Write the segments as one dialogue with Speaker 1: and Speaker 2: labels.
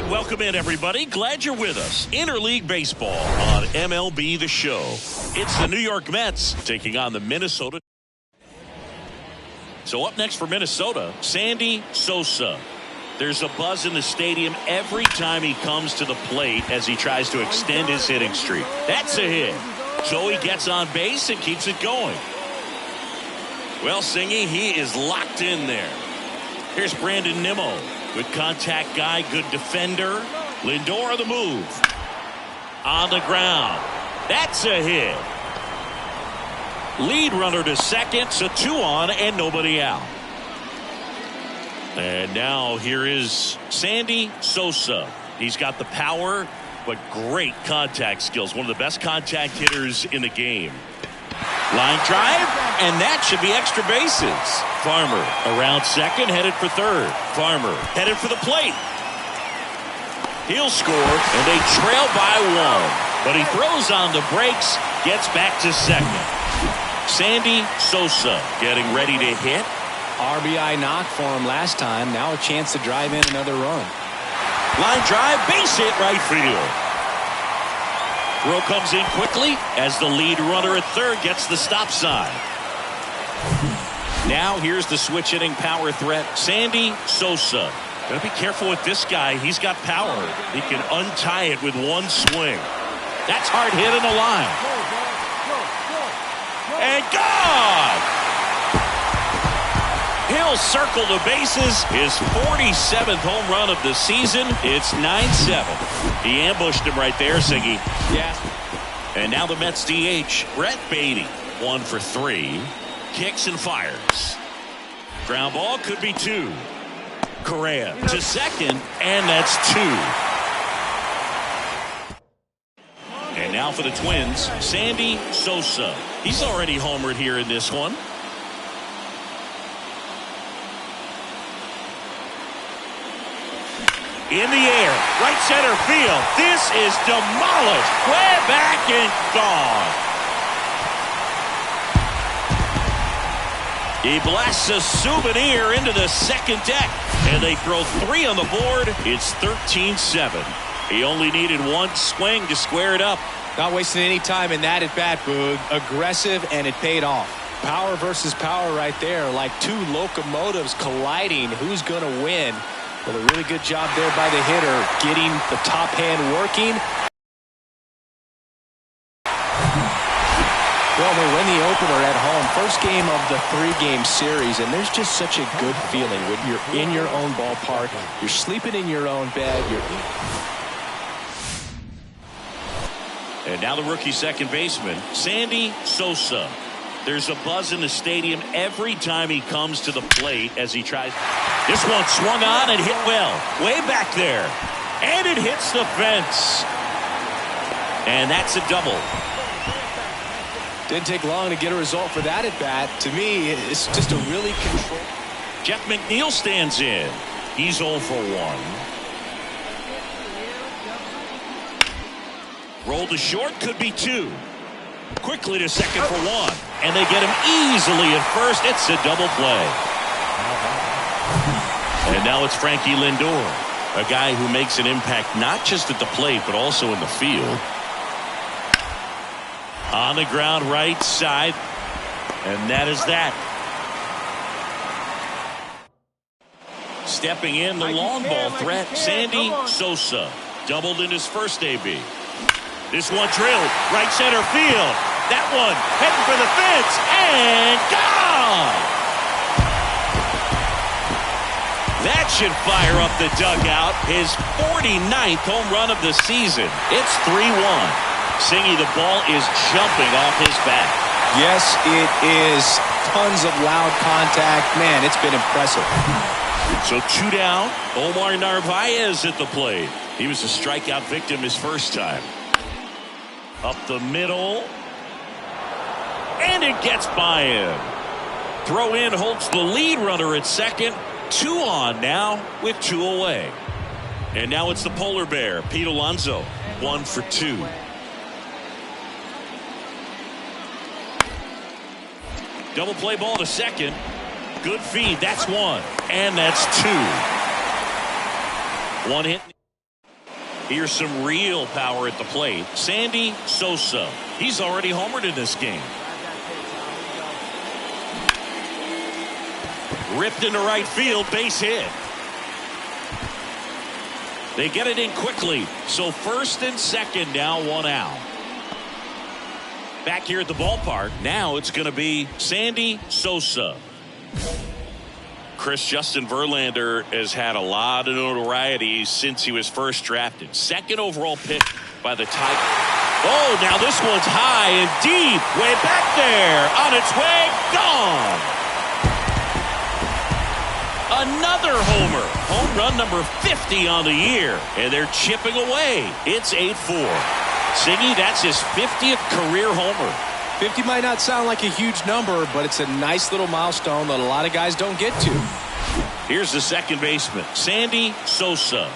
Speaker 1: And welcome in, everybody. Glad you're with us. Interleague Baseball on MLB The Show. It's the New York Mets taking on the Minnesota. So up next for Minnesota, Sandy Sosa. There's a buzz in the stadium every time he comes to the plate as he tries to extend his hitting streak. That's a hit. So he gets on base and keeps it going. Well, Singy, he is locked in there. Here's Brandon Nimmo with contact guy, good defender. Lindor on the move. On the ground. That's a hit. Lead runner to second, so 2 on and nobody out. And now here is Sandy Sosa. He's got the power, but great contact skills. One of the best contact hitters in the game. Line drive, and that should be extra bases. Farmer around second, headed for third. Farmer headed for the plate. He'll score, and they trail by 1. But he throws on the brakes, gets back to second. Sandy Sosa getting ready to hit.
Speaker 2: RBI knock for him last time. Now a chance to drive in another run.
Speaker 1: Line drive, base hit right field. Throw comes in quickly as the lead runner at third gets the stop sign. Now here's the switch hitting power threat, Sandy Sosa. Gotta be careful with this guy. He's got power. He can untie it with one swing. That's hard hit in the line. And gone! He'll circle the bases. His 47th home run of the season. It's 9-7. He ambushed him right there, Siggy.
Speaker 2: Yeah.
Speaker 1: And now the Mets DH, Brett Beatty. 1 for 3. Kicks and fires. Ground ball could be 2. Correa to second, and that's 2. And now for the Twins, Sandy Sosa. He's already homered here in this one. In the air, right center field. This is demolished. Way back and gone. He blasts a souvenir into the second deck. And they throw 3 on the board. It's 13-7. He only needed 1 swing to square it up.
Speaker 2: Not wasting any time in that at bat, Boog. Aggressive, and it paid off. Power versus power right there. Like 2 locomotives colliding. Who's going to win? Well, a really good job there by the hitter, getting the top hand working. Well, they win the opener at home. First game of the 3-game series, and there's just such a good feeling when you're in your own ballpark. You're sleeping in your own bed.
Speaker 1: And now the rookie second baseman, Sandy Sosa. There's a buzz in the stadium every time he comes to the plate as he tries. This one swung on and hit well. Way back there. And it hits the fence. And that's a double.
Speaker 2: Didn't take long to get a result for that at bat. To me, it's just a really controlled.
Speaker 1: Jeff McNeil stands in. He's 0 for 1. Roll to short, could be 2. Quickly to second for 1. And they get him easily at first. It's a double play. And now it's Frankie Lindor, a guy who makes an impact not just at the plate but also in the field. On the ground, right side. And that is that. Stepping in, the long ball threat, Sandy Sosa. Doubled in his first AB. This one drilled right center field. That one heading for the fence and gone. That should fire up the dugout. His 49th home run of the season. It's 3-1. Singy, the ball is jumping off his bat.
Speaker 2: Yes, it is. Tons of loud contact. Man, it's been impressive.
Speaker 1: So 2 down. Omar Narvaez at the plate. He was a strikeout victim his first time. Up the middle. And it gets by him. Throw in holds the lead runner at second. 2 on now with 2 away. And now it's the polar bear, Pete Alonso. 1 for 2. Double play ball to second. Good feed. That's 1. And that's 2. 1 hit. Here's some real power at the plate. Sandy Sosa. He's already homered in this game. Ripped into right field, base hit. They get it in quickly. So first and second now, one out. Back here at the ballpark, now it's going to be Sandy Sosa. Justin Verlander has had a lot of notoriety since he was first drafted. Second overall pick by the Tigers. Oh, now this one's high and deep. Way back there. On its way. Gone. Another homer. Home run number 50 on the year. And they're chipping away. It's 8-4. Siggy, that's his 50th career homer.
Speaker 2: 50 might not sound like a huge number, but it's a nice little milestone that a lot of guys don't get to.
Speaker 1: Here's the second baseman, Sandy Sosa.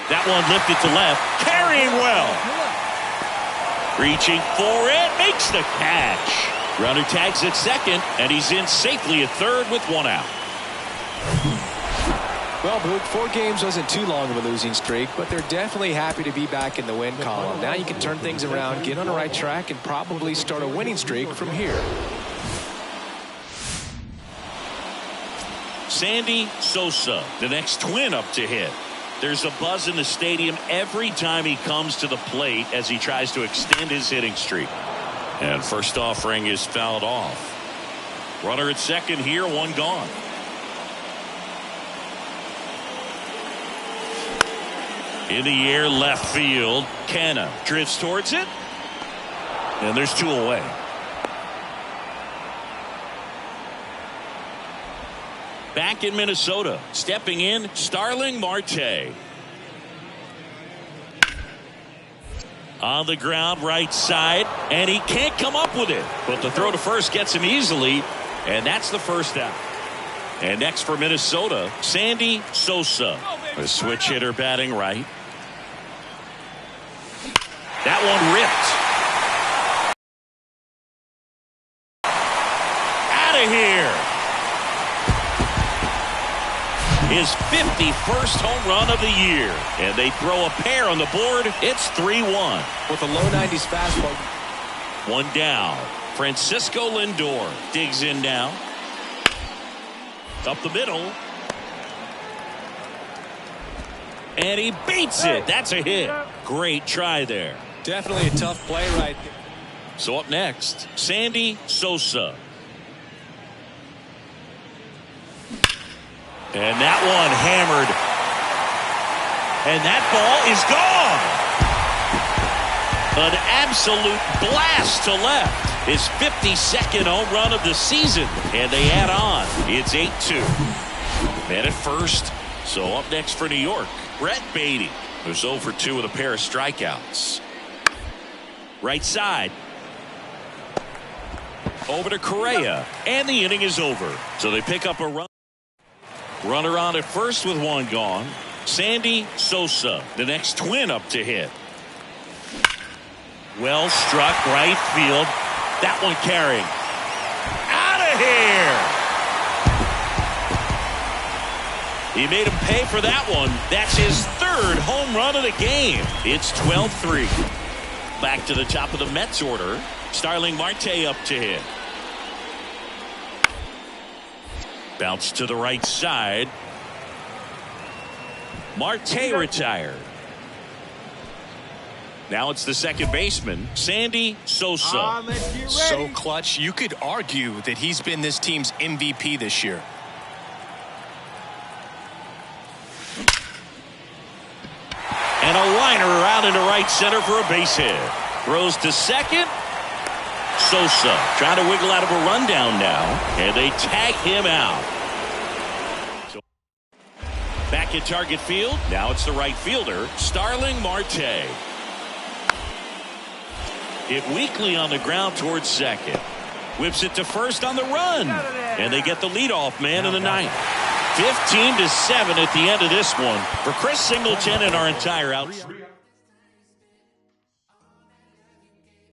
Speaker 1: That one lifted to left, carrying well. Reaching for it, makes the catch. Runner tags at second, and he's in safely at third with one out.
Speaker 2: Well, Boog, 4 games wasn't too long of a losing streak, but they're definitely happy to be back in the win column. Now you can turn things around, get on the right track, and probably start a winning streak from here.
Speaker 1: Sandy Sosa, the next twin up to hit. There's a buzz in the stadium every time he comes to the plate as he tries to extend his hitting streak. And first offering is fouled off. Runner at second here, one gone. In the air, left field. Canna drifts towards it. And there's 2 away. Back in Minnesota. Stepping in, Starling Marte. On the ground, right side. And he can't come up with it. But the throw to first gets him easily. And that's the first out. And next for Minnesota, Sandy Sosa. A switch hitter batting right. That one ripped. Out of here. His 51st home run of the year. And they throw a pair on the board. It's 3-1.
Speaker 2: With a low 90s fastball.
Speaker 1: One down. Francisco Lindor digs in now. Up the middle. And he beats it. That's a hit. Great try there.
Speaker 2: Definitely a tough play right there.
Speaker 1: So up next, Sandy Sosa. And that one hammered. And that ball is gone. An absolute blast to left. His 52nd home run of the season. And they add on. It's 8-2. Man at first. So up next for New York, Brett Beatty, who's 0 for 2 with a pair of strikeouts. Right side. Over to Correa. And the inning is over. So they pick up a run. Runner on at first with one gone. Sandy Sosa, the next twin up to hit. Well struck right field. That one carrying. Out of here. He made him pay for that one. That's his 3rd home run of the game. It's 12-3. Back to the top of the Mets order. Starling Marte up to hit. Bounce to the right side. Marte retired. Now it's the second baseman, Sandy Sosa.
Speaker 2: So clutch. You could argue that he's been this team's MVP this year.
Speaker 1: And a liner around into right center for a base hit. Throws to second. Sosa trying to wiggle out of a rundown now. And they tag him out. So back at target field. Now it's the right fielder, Starling Marte. Hit weakly on the ground towards second. Whips it to first on the run. And they get the leadoff man in the ninth. 15-7 at the end of this one for Chris Singleton and our entire outfield.